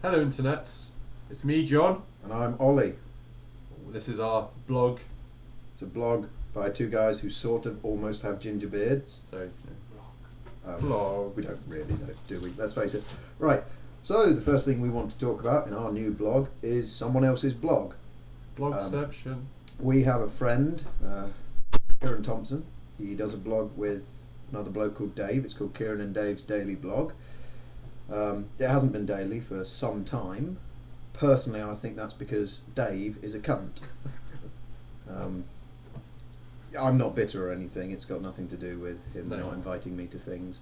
Hello internets, it's me John. And I'm Ollie. This is our blog. It's a blog by two guys who sort of almost have ginger beards. So, blog. We don't really though, do we? Let's face it. Right, so the first thing we want to talk about in our new blog is someone else's blog. Blogception. We have a friend, Kieren Thompson. He does a blog with another bloke called Dave. It's called Kieren and Dave's Daily Blog. It hasn't been daily for some time. Personally, I think that's because Dave is a cunt. I'm not bitter or anything. It's got nothing to do with him not inviting me to things,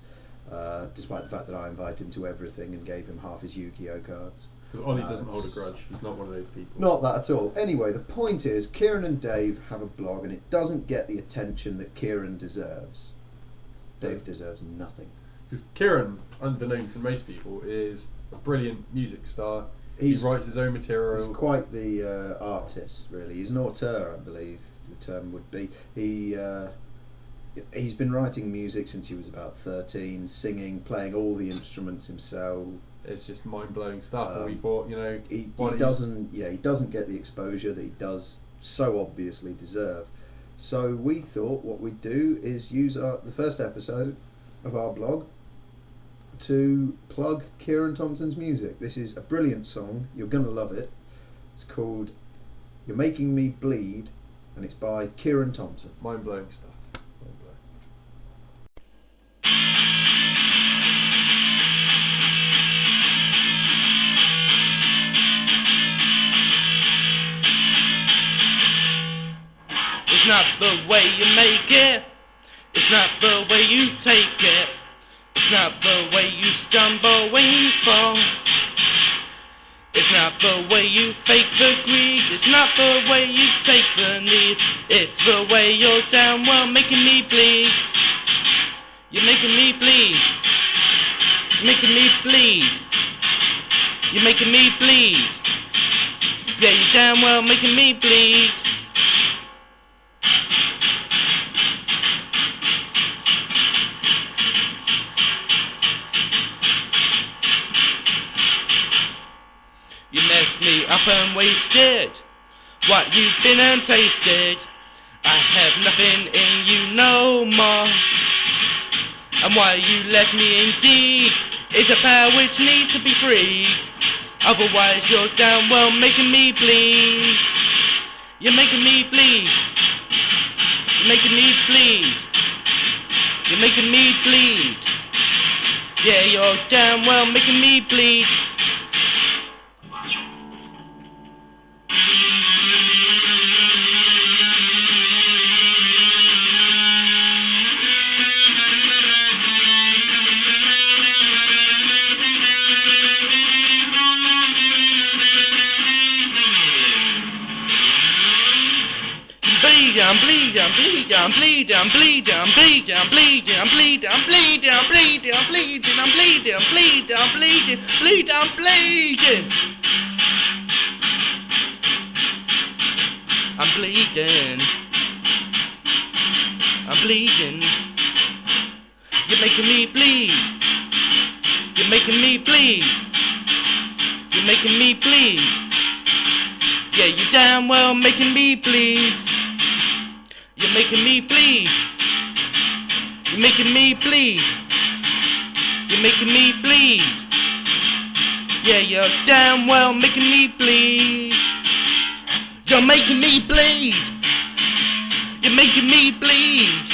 despite the fact that I invite him to everything and gave him half his Yu-Gi-Oh cards. Because Ollie doesn't hold a grudge. He's not one of those people. Not that at all. Anyway, the point is, Kieren and Dave have a blog, and it doesn't get the attention that Kieren deserves. Dave deserves nothing. Because Kieren, unbeknown to most people, is a brilliant music star. He writes his own material. He's quite the artist, really. He's an auteur, I believe the term would be. He's been writing music since he was about 13, singing, playing all the instruments himself. It's just mind-blowing stuff. And we thought, he doesn't get the exposure that he does so obviously deserve. So we thought what we'd do is use the first episode of our blog to plug Kieren Thompson's music. This is a brilliant song. You're going to love it. It's called You're Making Me Bleed, and it's by Kieren Thompson. Mind-blowing stuff. Mind-blowing. It's not the way you make it. It's not the way you take it. It's not the way you stumble when you fall. It's not the way you fake the greed. It's not the way you take the need. It's the way you're down, well, making me bleed. You're making me bleed. You're making me bleed. You're making me bleed. Yeah, you're down, well, making me bleed. You messed me up and wasted what you've been and tasted. I have nothing in you no more. And why you left me indeed is a power which needs to be freed. Otherwise you're down, well, making me bleed. You're making me bleed. You're making me bleed. You're making me bleed. Yeah, you're down, well, making me bleed. I'm bleeding, I'm bleeding, I'm bleeding, I'm bleeding, I'm bleeding, I'm bleeding, I'm bleeding, I'm bleeding, I'm bleeding, I'm bleeding, I'm bleeding, I'm bleeding, I'm bleeding, bleeding, I'm bleeding. I'm bleeding. I'm bleeding. You're making me bleed. You're making me bleed. You're making me bleed. Yeah, you damn well making me bleed. You're making me bleed. You're making me bleed. You're making me bleed. Yeah, you're damn well making me bleed. You're making me bleed. You're making me bleed.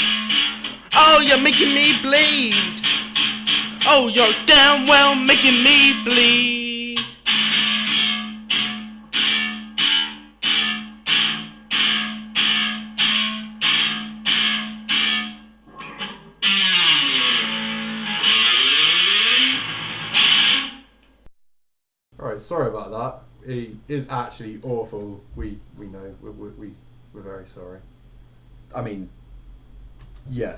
Oh, you're making me bleed. Oh, you're damn well making me bleed. Alright, sorry about that. He is actually awful. We know. We're very sorry. I mean, yeah,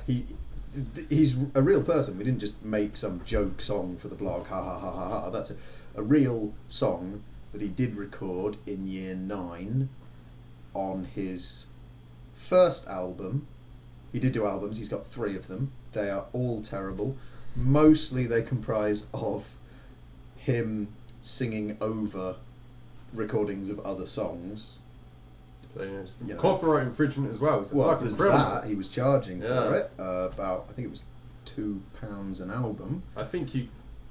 he's a real person. We didn't just make some joke song for the blog. Ha ha ha ha ha. That's a real song that he did record in year 9 on his first album. He did do albums. He's got 3 of them. They are all terrible. Mostly they comprise of him singing over recordings of other songs. So it's Yeah. copyright infringement as well. It's Well, like a there's criminal. that. He was charging Yeah. for it. About, I think it was £2 an album. I think it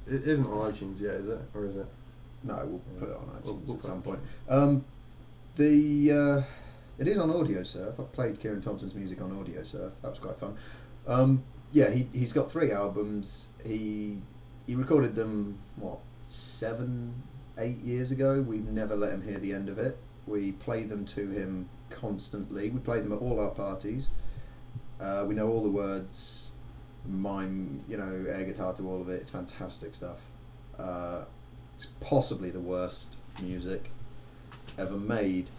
isn't on iTunes yet, is it? Or is it? No, we'll put it on iTunes We'll at some put point. It is on Audio Surf. I played Kieran Thompson's music on Audio Surf. That was quite fun. Yeah, he's got 3 albums. He recorded them 7, 8 years ago. We've never let him hear the end of it. We play them to him constantly. We play them at all our parties. We know all the words, mime, air guitar to all of it. It's fantastic stuff. It's possibly the worst music ever made.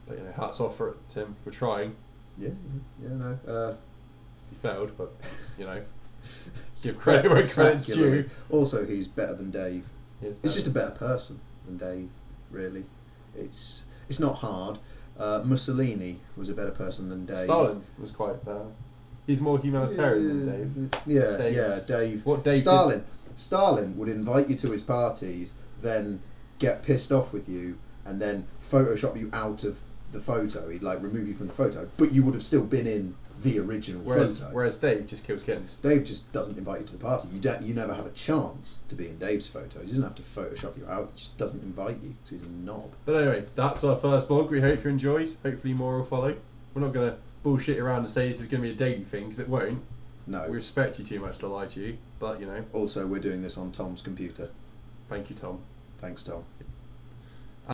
But hats off for Tim for trying. Yeah, no. He failed, but give credit where credit's due. Also, he's better than Dave. He's just a better person than Dave, really. It's not hard. Mussolini was a better person than Dave. Stalin was quite bad. He's more humanitarian than Dave. Yeah, Dave. What Dave Stalin would invite you to his parties, then get pissed off with you, and then Photoshop you out of the photo. He'd remove you from the photo, but you would have still been in the original photo. Whereas Dave just kills kittens. Dave just doesn't invite you to the party. You never have a chance to be in Dave's photo. He doesn't have to Photoshop you out. He just doesn't invite you because he's a knob. But anyway, that's our first blog. We hope you enjoyed. Hopefully more will follow. We're not going to bullshit around and say this is going to be a daily thing, because it won't. No. We respect you too much to lie to you, but Also, we're doing this on Tom's computer. Thank you, Tom. Thanks, Tom.